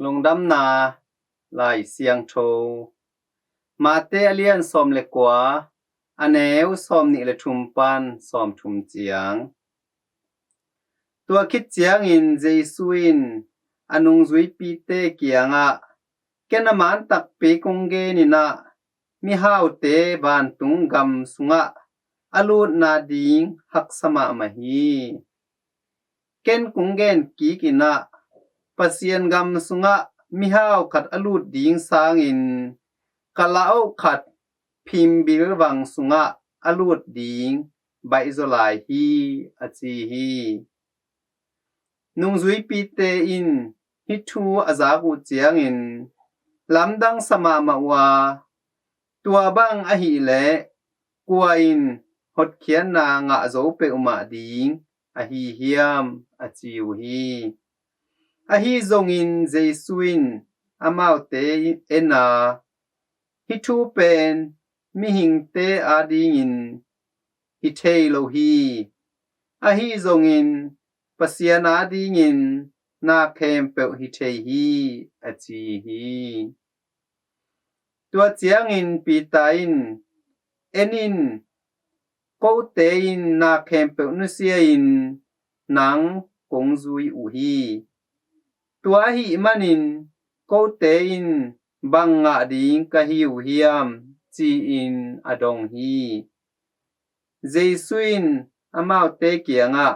lung dam na lai siang tho ma te alian som le kwa aneu som ni le thum pan som thum chiang tua khit chiang in jesuin anung zui pi te kianga kenaman tak pe kongge ni na mi hau te van tung gam sunga alut na ding hak sama mahi ken kungen ki kina pasien gam sunga mi hau khat alut ding sang in kalao khat phim bil wang sunga alut ding bai zolai hi achi hi nung zui pi te in hi thu azaku chiang in lamdang sama mawa tua bang a hi le kwa in hot khian na nga zo pe uma ding a hi hiam a chiu hi a hi zong in jesuin amau te ena hi thu pen mi hing te a ding in hi thei lo hi a hi zong in pasian a ding in na khem pe hi thei hi a chi hi tua chiang in pi ta in enin ko te in na khem pe nu sia in nang kong zui u hi tua hi manin ko te in bang nga ding ka hiu hiam chi in adong hi jesuin amau te kianga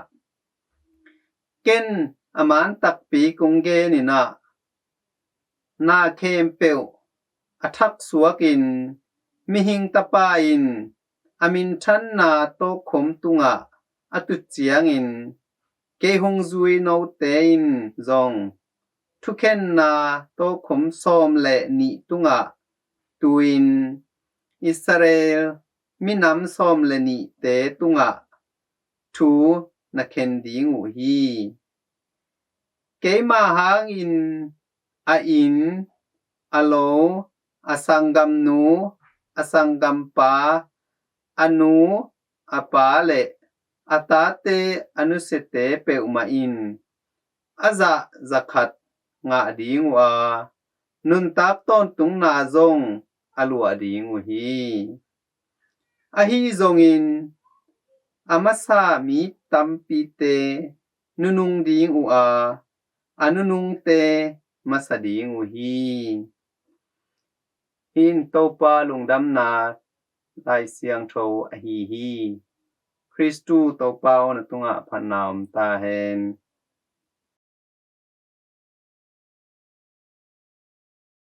ken aman tak pi kongge ni na khem pe athak suakin mi hing tapa in amin than na to khom tunga atu chiang in ke hong zui no te in zong thu khen na to khom som le ni tunga tuin Israel mi nam som le ni te tunga thu na khen ding u hi ke ma hang in a in alo asangam nu asangam pa anu apa le atate anusete pe uma in aza zakhat nga ding wa nun tak ton tung na zong alua ding u hi a hi zong in amasa mi tampi te nunung ding u a anunung te masa ding u hi hin topa lungdam na lai siang tho a hi Christu topa na tunga phanam ta hen